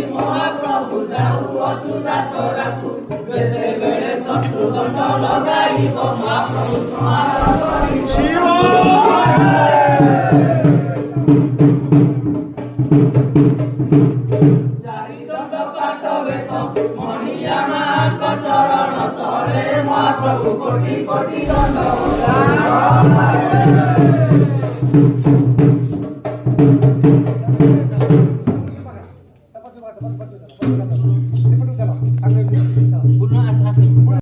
ମହାପ୍ରଭୁ ଯାଉ ଅସୁଧା ତୋରାକୁ ଯେତେବେଳେ ଶତ୍ରୁ ଦଣ୍ଡ ଲଗାଇବ ମହାପ୍ରଭୁ ଚାରି ଦଣ୍ଡ ପାଠ ବେତ ମଣିଆ ମାଙ୍କ ଚରଣ ତଳେ ମହାପ୍ରଭୁ କୋଟି କୋଟି ଦଣ୍ଡ